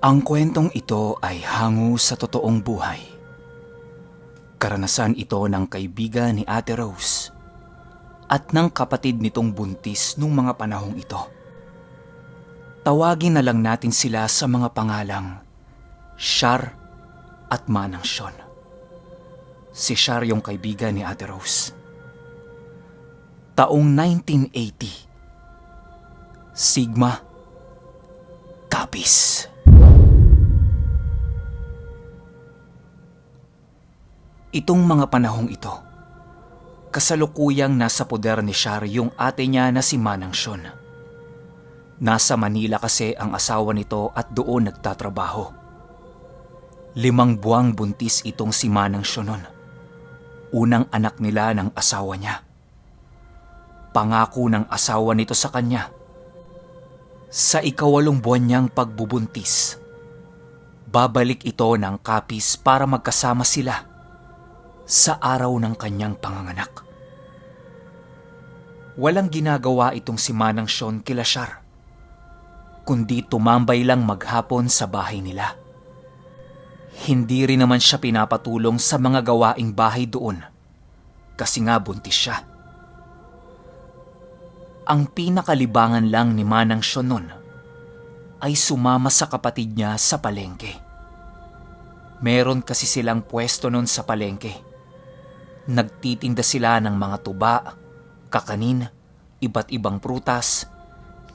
Ang kwentong ito ay hango sa totoong buhay. Karanasan ito ng kaibigan ni Ate Rose at ng kapatid nitong buntis nung mga panahong ito. Tawagin na lang natin sila sa mga pangalang Shar at Manang Sean. Si Shar yung kaibigan ni Ate Rose. Taong 1980. Sigma Capiz. Itong mga panahong ito, kasalukuyang nasa poder ni Shar yung ate niya na si Manang Sean. Nasa Manila kasi ang asawa nito at doon nagtatrabaho. 5 buwang buntis itong si Manang Sean nun. Unang anak nila ng asawa niya. Pangako ng asawa nito sa kanya, sa 8 buwan niyang pagbubuntis, babalik ito ng Capiz para magkasama sila sa araw ng kanyang panganganak. Walang ginagawa itong si Manang Sean kila Shar, kundi tumambay lang maghapon sa bahay nila. Hindi rin naman siya pinapatulong sa mga gawaing bahay doon kasi nga buntis siya. Ang pinakalibangan lang ni Manang Sean nun ay sumama sa kapatid niya sa palengke. Meron kasi silang pwesto nun sa palengke. Nagtitinda sila ng mga tuba, kakanin, iba't ibang prutas.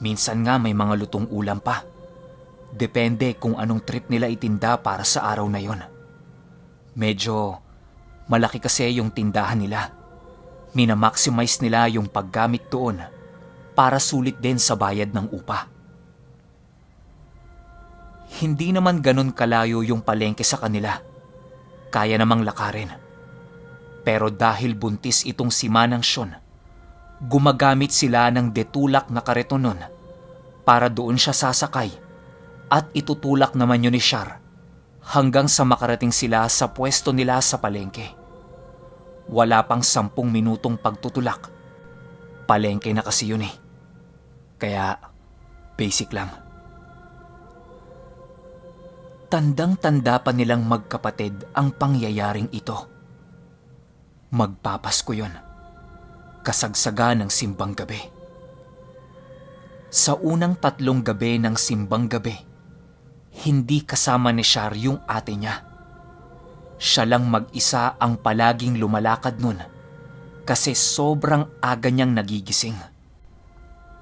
Minsan nga may mga lutong ulam pa. Depende kung anong trip nila itinda para sa araw na yon. Medyo malaki kasi yung tindahan nila. Minamaximize nila yung paggamit doon para sulit din sa bayad ng upa. Hindi naman ganun kalayo yung palengke sa kanila. Kaya namang lakarin. Pero dahil buntis itong si Manang Sean, gumagamit sila ng detulak na kariton nun para doon siya sasakay at itutulak naman yun ni Shar hanggang sa makarating sila sa pwesto nila sa palengke. Wala pang 10 minutong pagtutulak. Palengke na kasi yun eh. Kaya basic lang. Tandang-tanda pa nilang magkapatid ang pangyayaring ito. Magpapasko yun. Kasagsaga ng simbang gabi. Sa unang 3 gabi ng simbang gabi, hindi kasama ni Shar yung ate niya. Siya lang mag-isa ang palaging lumalakad nun kasi sobrang aga niyang nagigising.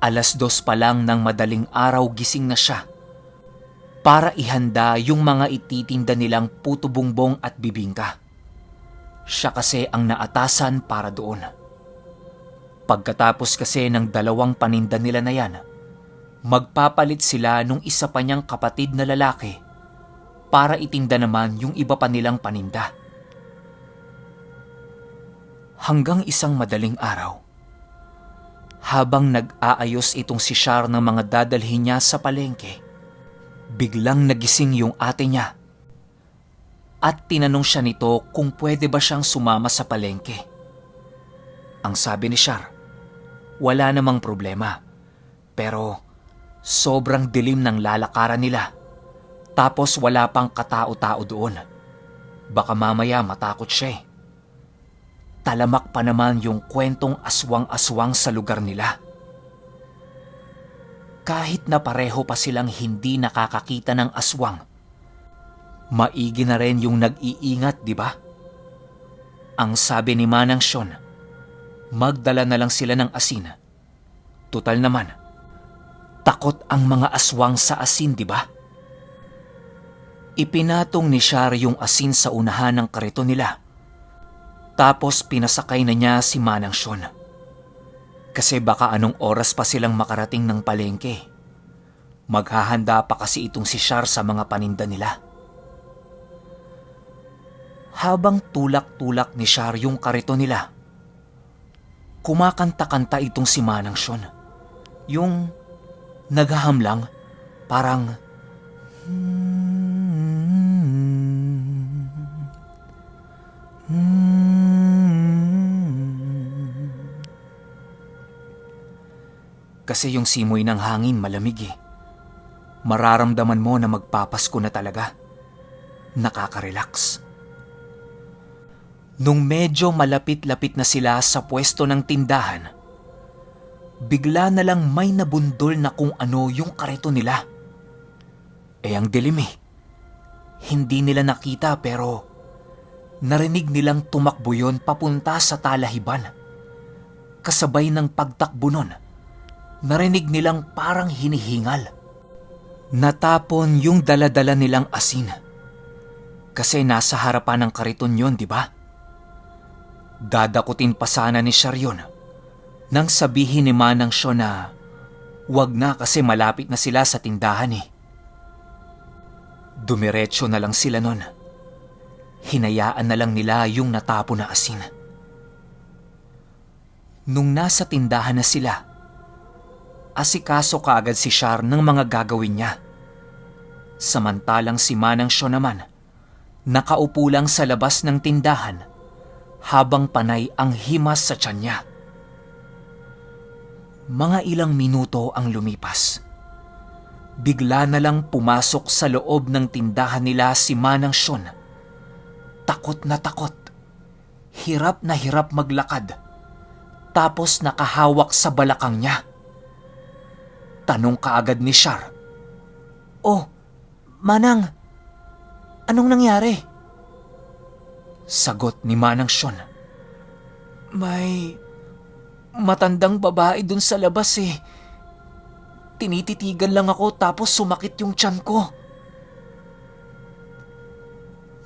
2:00 pa lang ng madaling araw gising na siya para ihanda yung mga ititinda nilang puto bongbong at bibingka. Siya kasi ang naatasan para doon. Pagkatapos kasi ng 2 paninda nila na yan, magpapalit sila nung isa pa niyang kapatid na lalaki para itinda naman yung iba pa nilang paninda. Hanggang isang madaling araw, habang nag-aayos itong si Shar ng mga dadalhin niya sa palengke, biglang nagising yung ate niya at tinanong siya nito kung pwede ba siyang sumama sa palengke. Ang sabi ni Shar, wala namang problema, pero sobrang dilim ng lalakaran nila, tapos wala pang katao-tao doon. Baka mamaya matakot siya eh. Talamak pa naman yung kwentong aswang-aswang sa lugar nila. Kahit na pareho pa silang hindi nakakakita ng aswang, maigi na rin yung nag-iingat, di ba? Ang sabi ni Manang Sean, magdala na lang sila ng asin. Tutal naman, takot ang mga aswang sa asin, di ba? Ipinatong ni Shar yung asin sa unahan ng karito nila. Tapos pinasakay na niya si Manang Sean. Kasi baka anong oras pa silang makarating ng palengke. Maghahanda pa kasi itong si Shar sa mga paninda nila. Habang tulak-tulak ni Shar yung karito nila, kumakanta-kanta itong si Manang Sean. Yung naghahamlang, parang kasi yung simoy ng hangin malamig eh. Mararamdaman mo na magpapasko na talaga. Nakaka-relax. Nung medyo malapit-lapit na sila sa pwesto ng tindahan, bigla na lang may nabundol na kung ano yung kariton nila. Ang dilim eh. Hindi nila nakita pero narinig nilang tumakbo yon papunta sa talahiban. Kasabay ng pagtakbo nun, narinig nilang parang hinihingal. Natapon yung daladala nilang asin. Kasi nasa harapan ng kariton yon, di ba? Dadakutin pa sana ni Char yun nang sabihin ni Manang Syo na wag na kasi malapit na sila sa tindahan eh. Dumiretso na lang sila nun. Hinayaan na lang nila yung natapon na asin. Nung nasa tindahan na sila, asikaso kaagad si Char ng mga gagawin niya. Samantalang si Manang Syo naman, nakaupo lang sa labas ng tindahan habang panay ang himas sa tiyan niya. Mga ilang minuto ang lumipas. Bigla na lang pumasok sa loob ng tindahan nila si Manang Syo. Takot na takot. Hirap na hirap maglakad. Tapos nakahawak sa balakang niya. Tanong kaagad ni Char, "Oh, Manang, anong nangyari?" Sagot ni Manang Syo, "May matandang babae dun sa labas eh. Tinititigan lang ako tapos sumakit yung tiyan ko."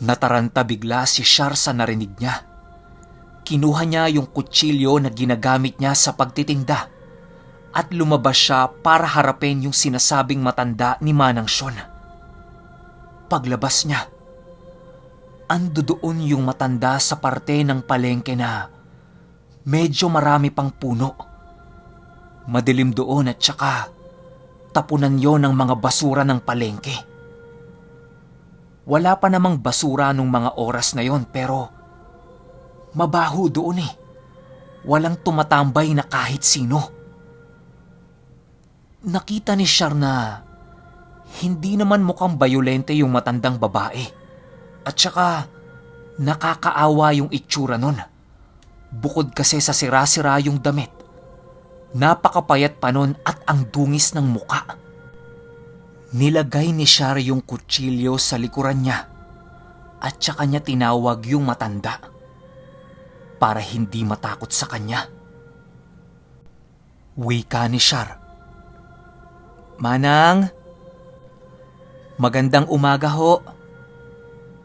Nataranta bigla si Char sa narinig niya. Kinuha niya yung kutsilyo na ginagamit niya sa pagtitinda at lumabas siya para harapin yung sinasabing matanda ni Manang Syo. Paglabas niya, ando doon yung matanda sa parte ng palengke na medyo marami pang puno. Madilim doon at saka tapunan yon ng mga basura ng palengke. Wala pa namang basura nung mga oras na yon pero mabaho doon eh. Walang tumatambay na kahit sino. Nakita ni Char na hindi naman mukhang bayolente yung matandang babae. At saka nakakaawa yung itsura nun. Bukod kasi sa sira-sira yung damit, napakapayat pa nun at ang dungis ng muka. Nilagay ni Char yung kutsilyo sa likuran niya at saka niya tinawag yung matanda para hindi matakot sa kanya. Wika ni Char, "Manang, magandang umaga ho.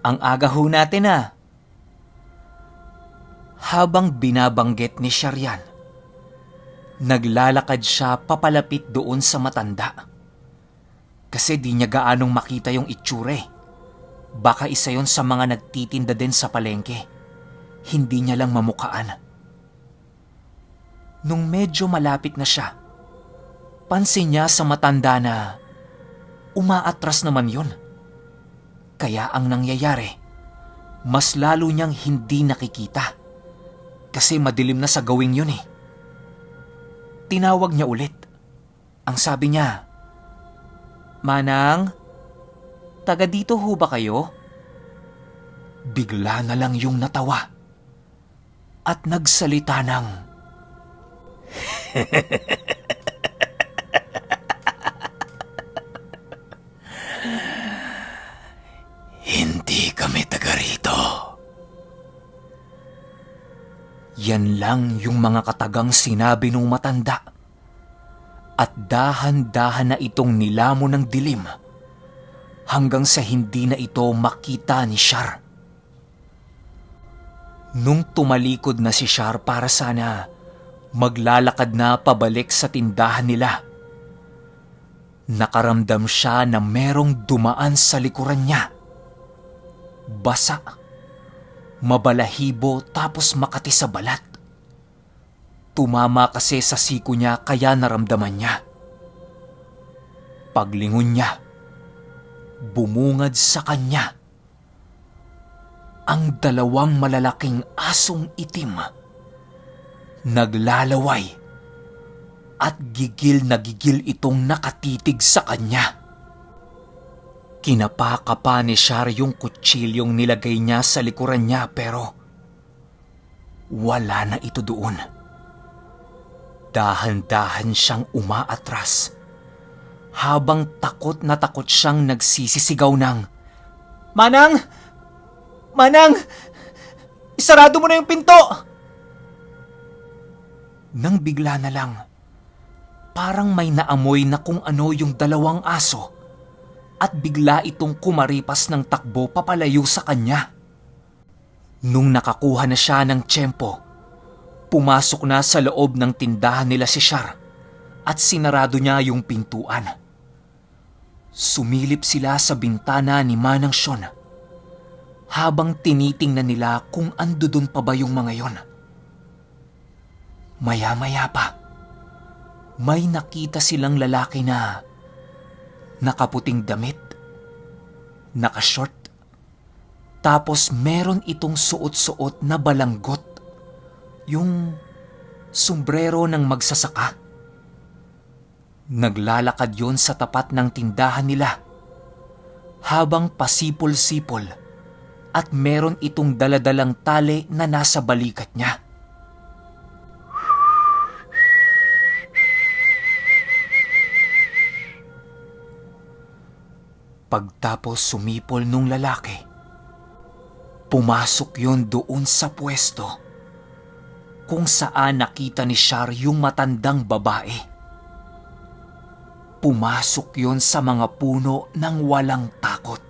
Ang aga ho natin ah." Habang binabanggit ni Char yan, naglalakad siya papalapit doon sa matanda. Kasi di niya gaanong makita yung itsure. Baka isa yon sa mga nagtitinda din sa palengke. Hindi niya lang mamukaan. Nung medyo malapit na siya, pansin niya sa matanda na umaatras naman yun. Kaya ang nangyayari, mas lalo niyang hindi nakikita. Kasi madilim na sa gawing yun eh. Tinawag niya ulit. Ang sabi niya, "Manang, taga dito ho ba kayo?" Bigla na lang yung natawa at nagsalita ng, "Hindi kami taga rito." Yan lang yung mga katagang sinabi nung matanda. At dahan-dahan na itong nilamon ng dilim hanggang sa hindi na ito makita ni Char. Nung tumalikod na si Char para sana maglalakad na pabalik sa tindahan nila, nakaramdam siya na merong dumaan sa likuran niya. Basa, mabalahibo tapos makati sa balat. Tumama kasi sa siko niya kaya naramdaman niya. Paglingon niya, bumungad sa kanya ang dalawang malalaking asong itim. Naglalaway at gigil na gigil itong nakatitig sa kanya. Kinapakapa ni Char yung kutsilyong nilagay niya sa likuran niya pero wala na ito doon. Dahan-dahan siyang umaatras habang takot na takot siyang nagsisisigaw ng, "Manang! Manang! Isarado mo na yung pinto!" Nang bigla na lang, parang may naamoy na kung ano yung dalawang aso at bigla itong kumaripas ng takbo papalayo sa kanya. Nung nakakuha na siya ng tiyempo, pumasok na sa loob ng tindahan nila si Char at sinarado niya yung pintuan. Sumilip sila sa bintana ni Manang Sean habang tinitingnan nila kung andudun pa ba yung mga yon. Maya-maya pa, may nakita silang lalaki na nakaputing damit, nakashort, tapos meron itong suot-suot na balanggot, yung sombrero ng magsasaka. Naglalakad yon sa tapat ng tindahan nila habang pasipol-sipol at meron itong daladalang tali na nasa balikat niya. Pagtapos sumipol nung lalaki, pumasok yon doon sa pwesto kung saan nakita ni Char yung matandang babae. Pumasok yon sa mga puno ng walang takot.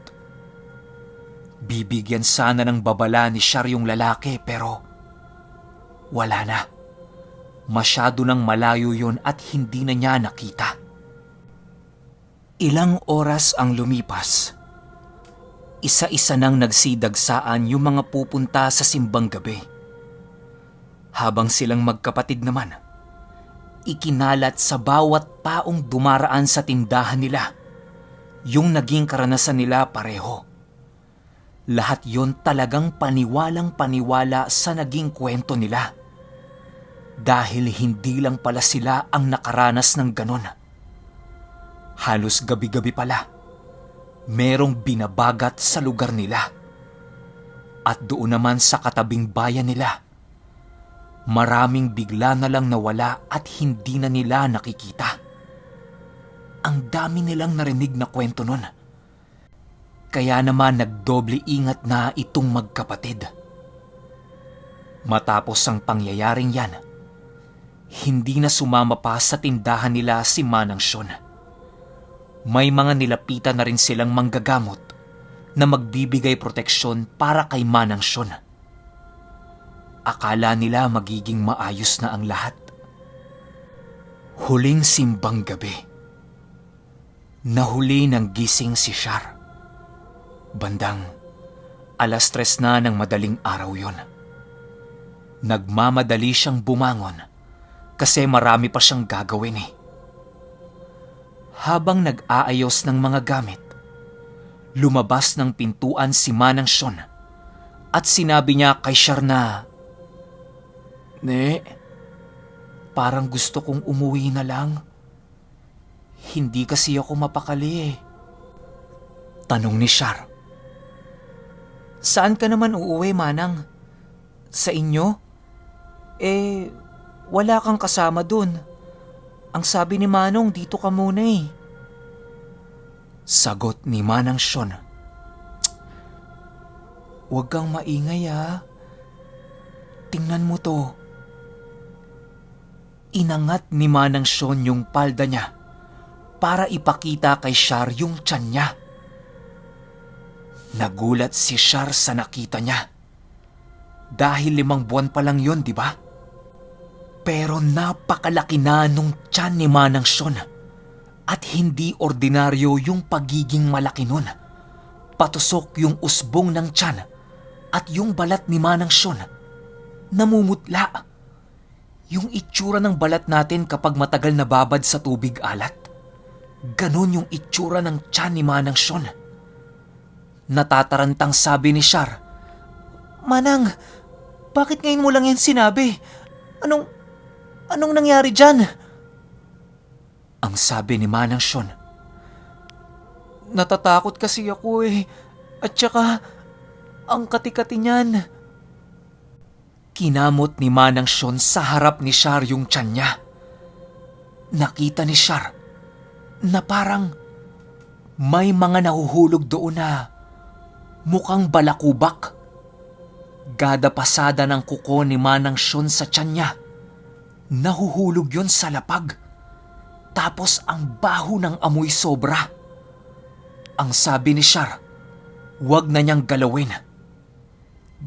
Bibigyan sana ng babala ni Char yung lalaki pero wala na. Masyado nang malayo yon at hindi na niya nakita. Ilang oras ang lumipas. Isa-isa nang nagsidagsaan yung mga pupunta sa simbang gabi. Habang silang magkapatid naman, ikinalat sa bawat taong dumaraan sa tindahan nila yung naging karanasan nila pareho. Lahat yon talagang paniwalang paniwala sa naging kwento nila. Dahil hindi lang pala sila ang nakaranas ng ganon. Halos gabi-gabi pala, merong binabagat sa lugar nila. At doon naman sa katabing bayan nila, maraming bigla na lang nawala at hindi na nila nakikita. Ang dami nilang narinig na kwento nun. Kaya naman nagdoble ingat na itong magkapatid. Matapos ang pangyayaring yan, hindi na sumama pa sa tindahan nila si Manang Sean. May mga nilapitan na rin silang manggagamot na magbibigay proteksyon para kay Manang Sean. Akala nila magiging maayos na ang lahat. Huling simbang gabi, nahuli ng gising si Char. Bandang 3:00 na ng madaling araw yon. Nagmamadali siyang bumangon kasi marami pa siyang gagawin eh. Habang nag-aayos ng mga gamit, lumabas ng pintuan si Manang Sean at sinabi niya kay Char na, "Ne, parang gusto kong umuwi na lang. Hindi kasi ako mapakali eh." Tanong ni Char, "Saan ka naman uuwi, Manang? Sa inyo? Wala kang kasama dun. Ang sabi ni Manong, dito ka muna eh." Sagot ni Manang Sean, "Huwag kang maingay ha. Tingnan mo to." Inangat ni Manang Sean yung palda niya para ipakita kay Char yung tiyan niya. Nagulat si Char sa nakita niya. Dahil 5 buwan pa lang yun, di ba? Pero napakalaki na nung tiyan ni Manang Sean at hindi ordinaryo yung pagiging malaki nun. Patusok yung usbong ng tiyan at yung balat ni Manang Sean namumutla. Yung itsura ng balat natin kapag matagal nababad sa tubig alat. Ganon yung itsura ng tiyan ni Manang Sean. Natatarantang sabi ni Char, "Manang, bakit ngayon mo lang yan sinabi? Anong nangyari dyan?" Ang sabi ni Manang Sean, Natatakot kasi ako eh. At saka, ang kati-kati niyan. Kinamot ni Manang Sean sa harap ni Char yung tiyan niya. Nakita ni Char na parang may mga nahuhulog doon na mukhang balakubak. Gada pasada ng kuko ni Manang Sean sa tiyan niya. Nahuhulog yon sa lapag. Tapos ang baho ng amoy sobra. Ang sabi ni Char, wag na niyang galawin.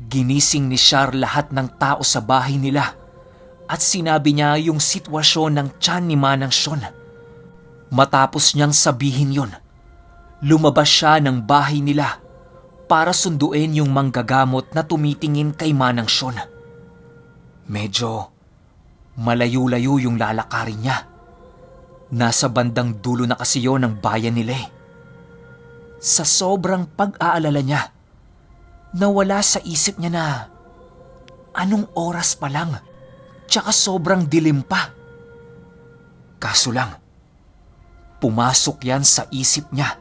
Ginising ni Char lahat ng tao sa bahay nila at sinabi niya yung sitwasyon ng tiyan ni Manang Sean. Matapos niyang sabihin yon, lumabas siya ng bahay nila para sunduin yung manggagamot na tumitingin kay Manang Sean. Medyo malayo-layo yung lalakarin niya. Nasa bandang dulo na kasi yon ng bayan nila eh. Sa sobrang pag-aalala niya, nawala sa isip niya na anong oras pa lang, tsaka sobrang dilim pa. Kaso lang, pumasok yan sa isip niya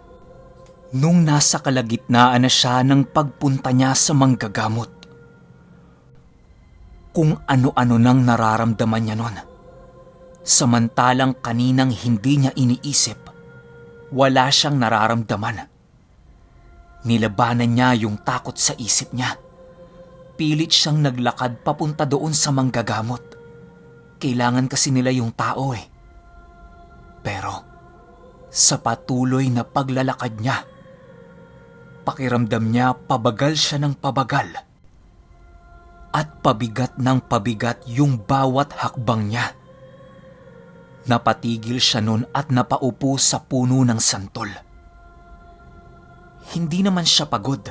nung nasa kalagitnaan na siya ng pagpunta niya sa manggagamot. Kung ano-ano nang nararamdaman niya nun. Samantalang kaninang hindi niya iniisip, wala siyang nararamdaman. Nilabanan niya yung takot sa isip niya. Pilit siyang naglakad papunta doon sa manggagamot. Kailangan kasi nila yung tao eh. Pero sa patuloy na paglalakad niya, pakiramdam niya pabagal siya ng pabagal. At pabigat ng pabigat yung bawat hakbang niya. Napatigil siya nun at napaupo sa puno ng santol. Hindi naman siya pagod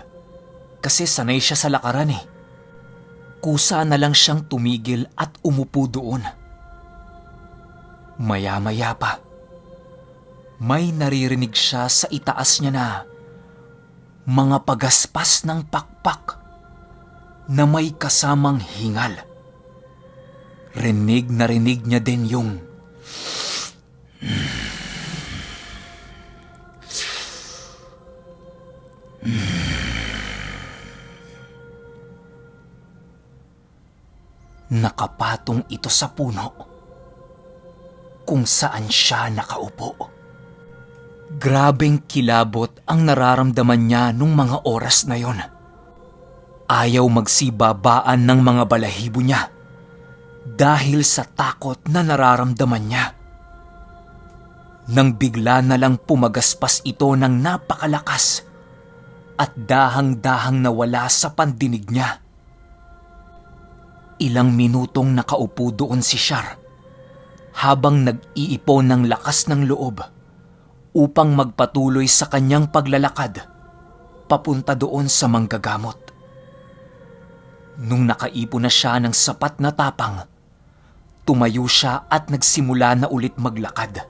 kasi sanay siya sa lakaran eh. Kusa na lang siyang tumigil at umupo doon. Maya-maya pa, may naririnig siya sa itaas niya na mga pagaspas ng pakpak na may kasamang hingal. Rinig na rinig niya din yung nakapatong ito sa puno kung saan siya nakaupo. Grabeng kilabot ang nararamdaman niya nung mga oras na yon. Ayaw magsibabaan ng mga balahibo niya dahil sa takot na nararamdaman niya. Nang bigla na lang pumagaspas ito ng napakalakas at dahang-dahang nawala sa pandinig niya. Ilang minutong nakaupo doon si Char habang nag-iipon ng lakas ng loob upang magpatuloy sa kanyang paglalakad papunta doon sa manggagamot. Nung nakaipon na siya ng sapat na tapang, tumayo siya at nagsimula na ulit maglakad.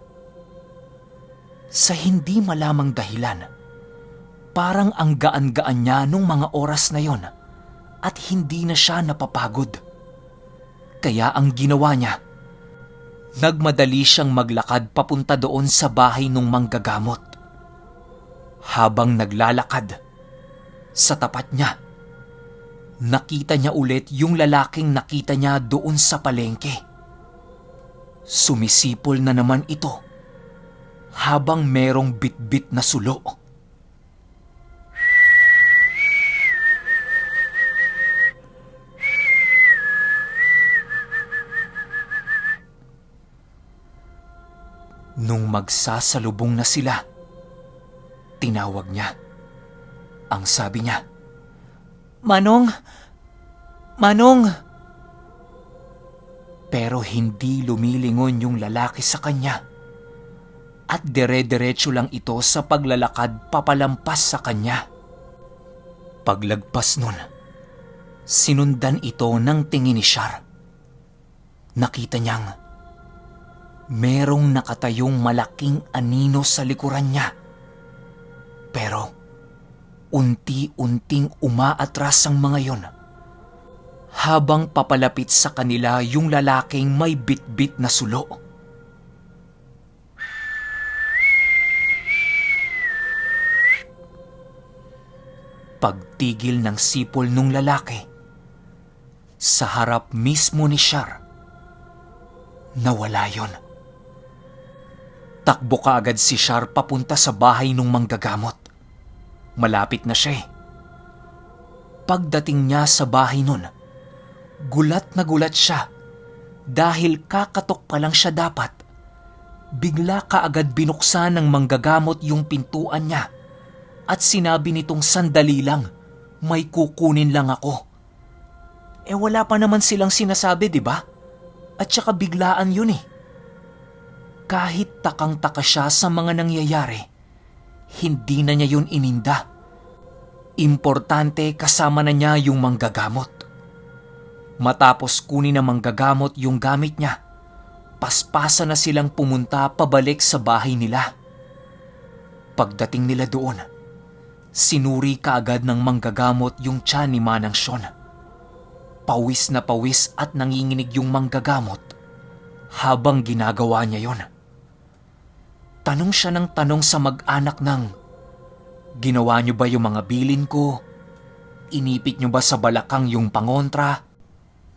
Sa hindi malamang dahilan, parang ang gaan-gaan niya nung mga oras na yon at hindi na siya napapagod. Kaya ang ginawa niya, nagmadali siyang maglakad papunta doon sa bahay ng manggagamot. Habang naglalakad, sa tapat niya, nakita niya ulit yung lalaking nakita niya doon sa palengke. Sumisipol na naman ito habang merong bitbit na sulo. Nung magsasalubong na sila, tinawag niya. Ang sabi niya, "Manong! Manong!" Pero hindi lumilingon yung lalaki sa kanya at dire-diretso lang ito sa paglalakad papalampas sa kanya. Paglagpas nun, sinundan ito ng tingin ni Char. Nakita niyang merong nakatayong malaking anino sa likuran niya. Pero unti-unting umaatras ang mga yon habang papalapit sa kanila yung lalaking may bitbit na sulo. Pagtigil ng sipol nung lalaki, sa harap mismo ni Char, nawala yon. Takbo kaagad si Char papunta sa bahay nung manggagamot. Malapit na siya eh. Pagdating niya sa bahay nun, gulat na gulat siya dahil kakatok pa lang siya dapat. Bigla kaagad binuksan ng manggagamot yung pintuan niya at sinabi nitong sandali lang, may kukunin lang ako. Wala pa naman silang sinasabi, di ba? At saka biglaan yun eh. Kahit takang-taka siya sa mga nangyayari, hindi na niya yun ininda. Importante kasama na niya yung manggagamot. Matapos kunin ng manggagamot yung gamit niya, paspasa na silang pumunta pabalik sa bahay nila. Pagdating nila doon, sinuri kaagad ng manggagamot yung tiyan ni Manang Sean. Pawis na pawis at nanginginig yung manggagamot habang ginagawa niya yon. Tanong siya ng tanong sa mag-anak ng, ginawa niyo ba yung mga bilin ko? Inipit niyo ba sa balakang yung pangontra?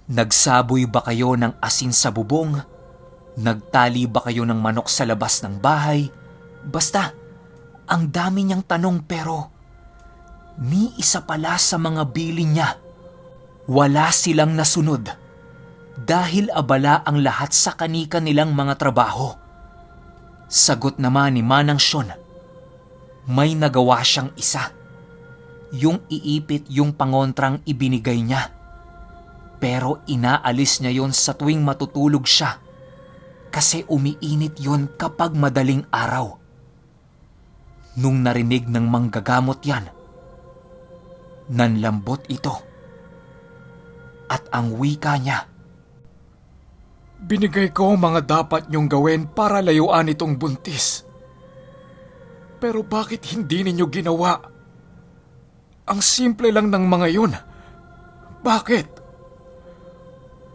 Nagsaboy ba kayo ng asin sa bubong? Nagtali ba kayo ng manok sa labas ng bahay? Basta, ang dami niyang tanong pero ni isa pala sa mga bilin niya, wala silang nasunod dahil abala ang lahat sa kanika nilang mga trabaho. Sagot naman ni Manang Sean, may nagawa siyang isa. Yung iipit yung pangontrang ibinigay niya. Pero inaalis niya yon sa tuwing matutulog siya kasi umiinit yon kapag madaling araw. Nung narinig ng manggagamot yan, nanlambot ito. At ang wika niya, binigay ko ang mga dapat niyong gawin para layuan itong buntis. Pero bakit hindi ninyo ginawa? Ang simple lang ng mga yun. Bakit?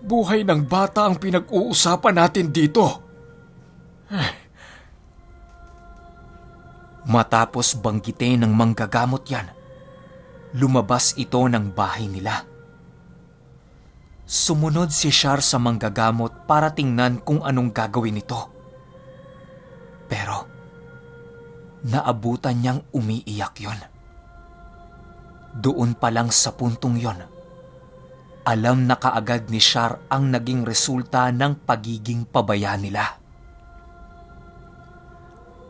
Buhay ng bata ang pinag-uusapan natin dito. Matapos banggitin ng manggagamot yan, lumabas ito ng bahay nila. Sumunod si Char sa manggagamot para tingnan kung anong gagawin nito. Pero, naabutan niyang umiiyak yon. Doon pa lang sa puntong yon, alam na kaagad ni Char ang naging resulta ng pagiging pabaya nila.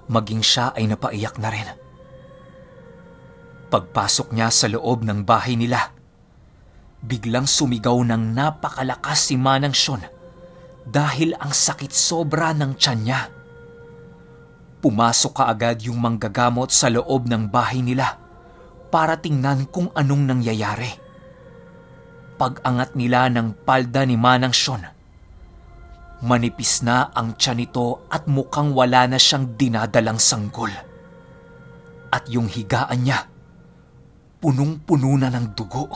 Maging siya ay napaiyak na rin. Pagpasok niya sa loob ng bahay nila, biglang sumigaw ng napakalakas si Manang Sean dahil ang sakit sobra ng tiyan niya. Pumasok kaagad yung manggagamot sa loob ng bahay nila para tingnan kung anong nangyayari. Pag-angat nila ng palda ni Manang Sean, manipis na ang tiyan nito at mukhang wala na siyang dinadalang sanggol. At yung higaan niya, punong-puno na ng dugo.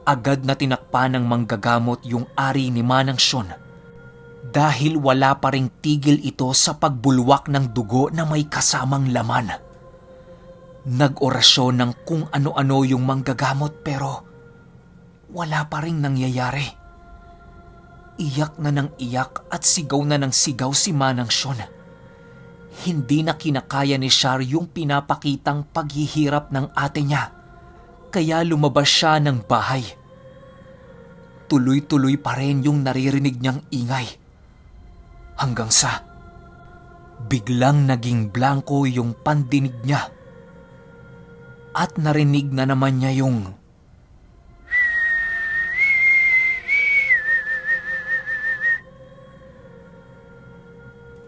Agad na tinakpan ng manggagamot yung ari ni Manang Sean dahil wala pa ring tigil ito sa pagbulwak ng dugo na may kasamang laman. Nag-orasyon ng kung ano-ano yung manggagamot pero wala pa ring nangyayari. Iyak na ng iyak at sigaw na ng sigaw si Manang Sean. Hindi na kinakaya ni Char yung pinapakitang paghihirap ng ate niya. Kaya lumabas siya ng bahay. Tuloy-tuloy pa rin yung naririnig niyang ingay. Hanggang sa biglang naging blanko yung pandinig niya. At narinig na naman niya yung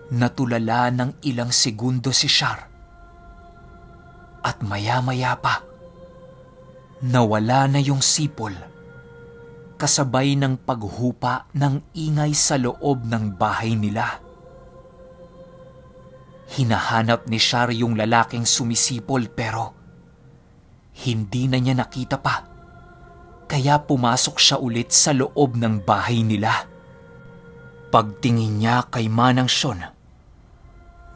natulala ng ilang segundo si Char. At maya-maya pa, nawala na yung sipol, kasabay ng paghupa ng ingay sa loob ng bahay nila. Hinahanap ni Char yung lalaking sumisipol pero hindi na niya nakita pa, kaya pumasok siya ulit sa loob ng bahay nila. Pagtingin niya kay Manang Sean,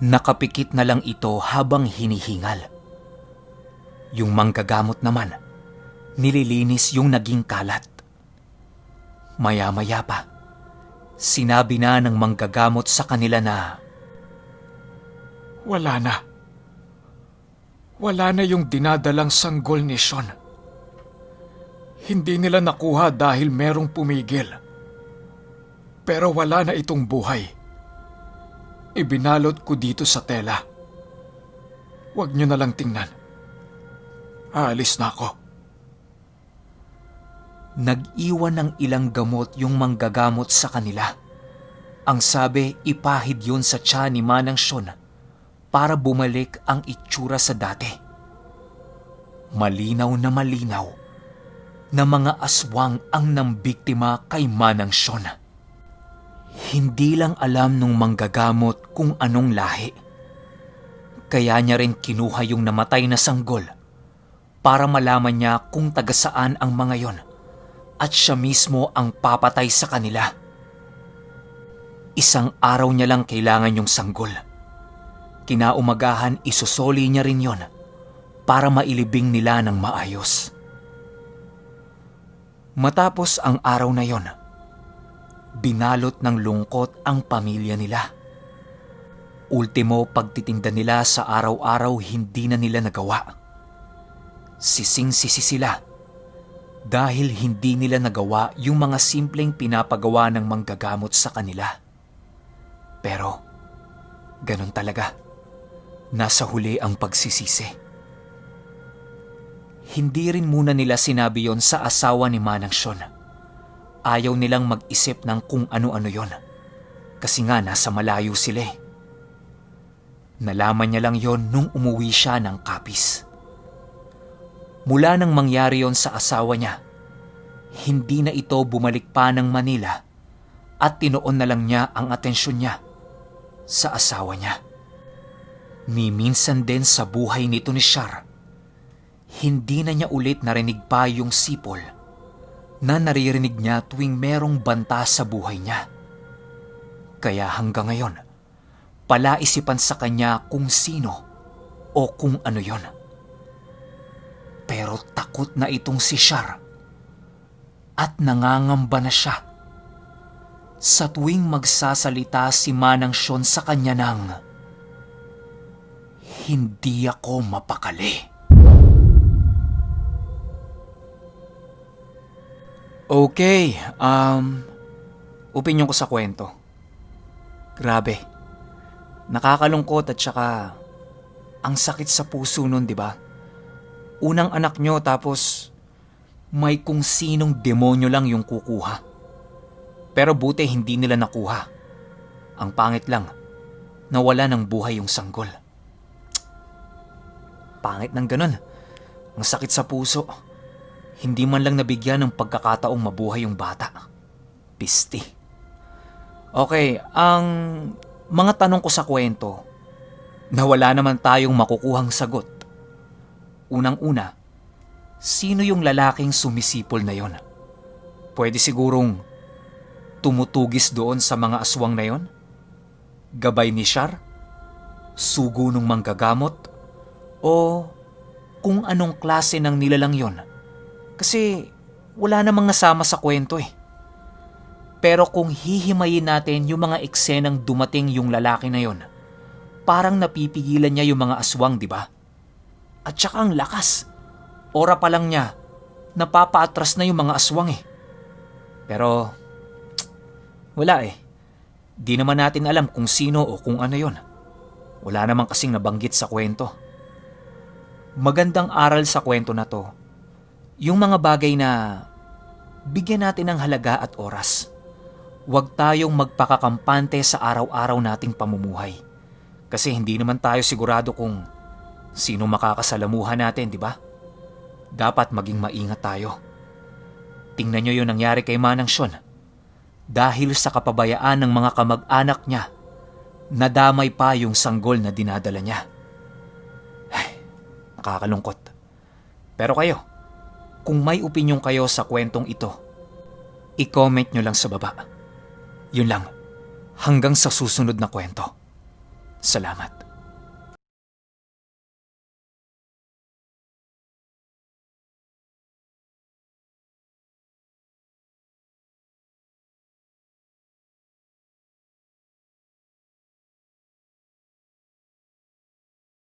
nakapikit na lang ito habang hinihingal. Yung manggagamot naman, nililinis yung naging kalat. Maya-maya pa, sinabi na ng manggagamot sa kanila na Wala na. Wala na yung dinadalang sanggol ni Sean. Hindi nila nakuha dahil merong pumigil. Pero wala na itong buhay. Ibinalot ko dito sa tela. Huwag niyo na lang tingnan. Aalis na ako. nag-iwan ng ilang gamot yung manggagamot sa kanila. Ang sabi, ipahid yun sa tiyan ni Manang Sean para bumalik ang itsura sa dati. Malinaw na mga aswang ang nambiktima kay Manang Sean. Hindi lang alam nung manggagamot kung anong lahi. Kaya niya rin kinuha yung namatay na sanggol para malaman niya kung taga saan ang mga yon at siya mismo ang papatay sa kanila. Isang araw niya lang kailangan yung sanggol. Kinaumagahan isusoli niya rin yon para mailibing nila ng maayos. Matapos ang araw na yon, binalot ng lungkot ang pamilya nila. Ultimo pagtitinda nila sa araw-araw hindi na nila nagawa. Sising-sisi sila dahil hindi nila nagawa yung mga simpleng pinapagawa ng manggagamot sa kanila. Pero ganun talaga. Nasa huli ang pagsisisi. Hindi rin muna nila sinabi yon sa asawa ni Manang Sean. Ayaw nilang mag-isip ng kung ano-ano yon. Kasi nga nasa malayo sila eh. Nalaman niya lang yon nung umuwi siya ng Capiz. Mula nang mangyari yon sa asawa niya, hindi na ito bumalik pa ng Manila at tinoon na lang niya ang atensyon niya sa asawa niya. Ni minsan din sa buhay nito ni Shar, hindi na niya ulit narinig pa yung sipol na naririnig niya tuwing merong banta sa buhay niya. Kaya hanggang ngayon, palaisipan sa kanya kung sino o kung ano yon. Pero takot na itong si Shar at nangangamba na siya sa tuwing magsasalita si Manang Sean sa kanya ng hindi ako mapakali. Okay, opinyon ko sa kwento. Grabe. Nakakalungkot at saka ang sakit sa puso nun, di ba? Unang anak nyo tapos may kung sinong demonyo lang yung kukuha. Pero buti hindi nila nakuha. Ang pangit lang, nawala ng buhay yung sanggol. Pangit ng ganun. Ang sakit sa puso. Hindi man lang nabigyan ng pagkakataong mabuhay yung bata. Pisti. Okay, ang mga tanong ko sa kwento na wala naman tayong makukuhang sagot. Unang-una, sino yung lalaking sumisipol na yon? Pwede sigurong tumutugis doon sa mga aswang na yon? Gabay ni Shar? Sugo ng manggagamot? O kung anong klase ng nilalang yon? Kasi wala namang nasama sa kwento eh. Pero kung hihimayin natin yung mga eksenang dumating yung lalaki na yon, parang napipigilan niya yung mga aswang, di ba? At saka ang lakas. Ora pa lang niya, napapaatras na yung mga aswang eh. Pero wala eh. Di naman natin alam kung sino o kung ano yon. Wala namang kasing nabanggit sa kwento. Magandang aral sa kwento na to, yung mga bagay na bigyan natin ng halaga at oras. Huwag tayong magpakakampante sa araw-araw nating pamumuhay. Kasi hindi naman tayo sigurado kung sino makakasalamuhan natin, di ba? Dapat maging maingat tayo. Tingnan nyo yung nangyari kay Manang Sean. Dahil sa kapabayaan ng mga kamag-anak niya, nadamay pa yung sanggol na dinadala niya. Ay, nakakalungkot. Pero kayo, kung may opinyon kayo sa kwentong ito, i-comment nyo lang sa baba. Yun lang. Hanggang sa susunod na kwento. Salamat.